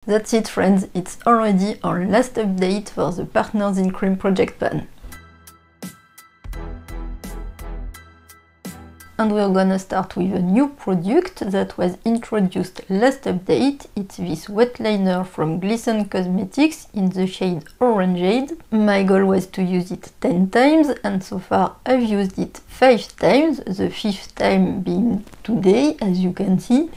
That's it, friends, it's already our last update for the Partners in Crime project pan. And we're gonna start with a new product that was introduced last update. It's this wet liner from Glisten Cosmetics in the shade Orangeade. My goal was to use it 10 times and so far I've used it 5 times, the 5th time being today, as you can see.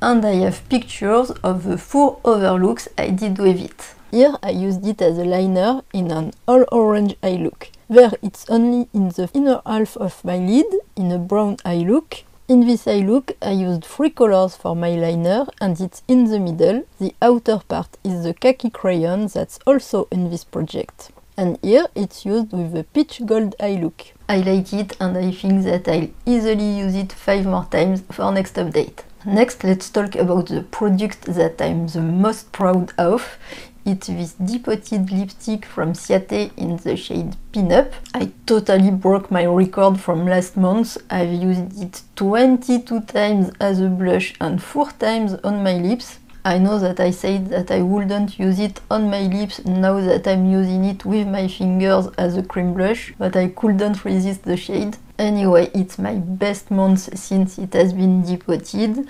And I have pictures of the 4 overlooks I did with it. Here I used it as a liner in an all orange eye look. There it's only in the inner half of my lid, in a brown eye look. In this eye look I used 3 colors for my liner and it's in the middle. The outer part is the khaki crayon that's also in this project. And here it's used with a peach gold eye look. I like it and I think that I'll easily use it 5 more times for next update. Next, let's talk about the product that I'm the most proud of. It's this depotted lipstick from Ciate in the shade Pin Up. I totally broke my record from last month. I've used it 22 times as a blush and 4 times on my lips. I know that I said that I wouldn't use it on my lips now that I'm using it with my fingers as a cream blush, but I couldn't resist the shade. Anyway, it's my best month since it has been depotted,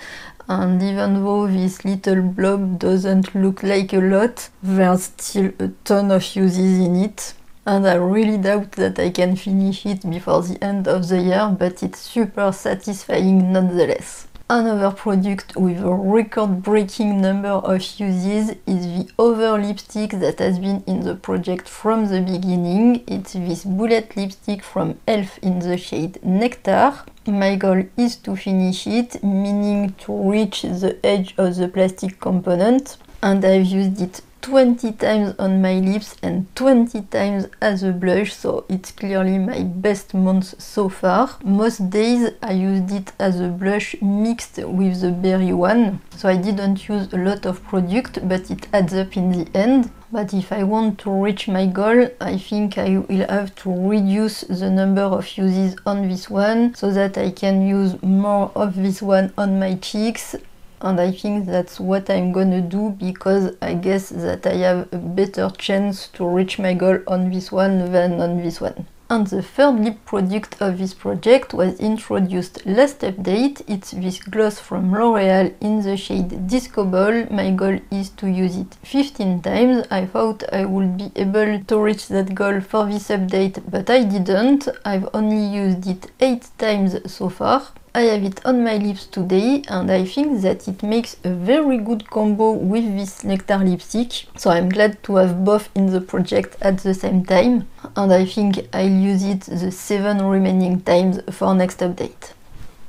and even though this little blob doesn't look like a lot, there's still a ton of uses in it. And I really doubt that I can finish it before the end of the year, but it's super satisfying nonetheless. Another product with a record-breaking number of uses is the other lipstick that has been in the project from the beginning. It's this bullet lipstick from e.l.f. in the shade Nectar. My goal is to finish it, meaning to reach the edge of the plastic component, and I've used it 20 times on my lips and 20 times as a blush, so it's clearly my best month so far. Most days I used it as a blush mixed with the berry one, so I didn't use a lot of product, but it adds up in the end. But if I want to reach my goal, I think I will have to reduce the number of uses on this one, so that I can use more of this one on my cheeks. And I think that's what I'm gonna do, because I guess that I have a better chance to reach my goal on this one than on this one. And the third lip product of this project was introduced last update. It's this gloss from L'Oreal in the shade Disco Ball. My goal is to use it 15 times. I thought I would be able to reach that goal for this update, but I didn't. I've only used it 8 times so far. I have it on my lips today and I think that it makes a very good combo with this Nectar lipstick. So I'm glad to have both in the project at the same time, and I think I'll use it the 7 remaining times for next update.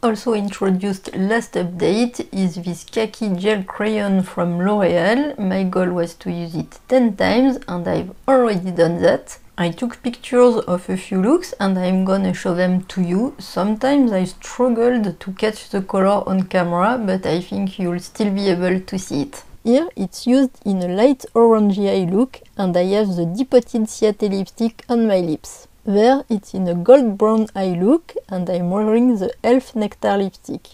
Also introduced last update is this khaki gel crayon from L'Oreal. My goal was to use it 10 times and I've already done that. I took pictures of a few looks and I'm gonna show them to you. Sometimes I struggled to catch the color on camera, but I think you'll still be able to see it. Here it's used in a light orangey eye look and I have the depotted Ciate lipstick on my lips. There it's in a gold brown eye look and I'm wearing the e.l.f. Nectar lipstick.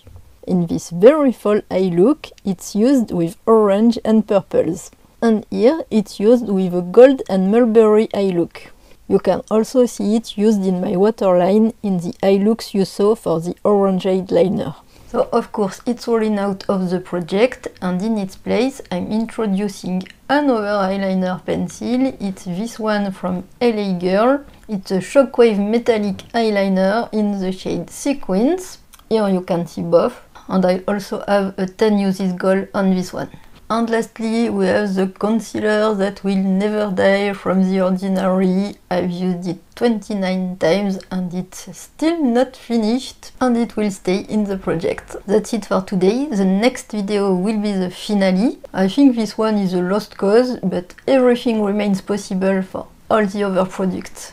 In this very fall eye look it's used with orange and purples. And here it's used with a gold and mulberry eye look. You can also see it used in my waterline in the eye looks you saw for the Orangeade liner. So of course it's rolling out of the project, and in its place I'm introducing another eyeliner pencil. It's this one from LA Girl. It's a Shockwave metallic eyeliner in the shade Sequins. Here you can see both, and I also have a 10 uses goal on this one. And lastly, we have the concealer that will never die from The Ordinary. I've used it 29 times and it's still not finished, and it will stay in the project. That's it for today. The next video will be the finale. I think this one is a lost cause, but everything remains possible for all the other products.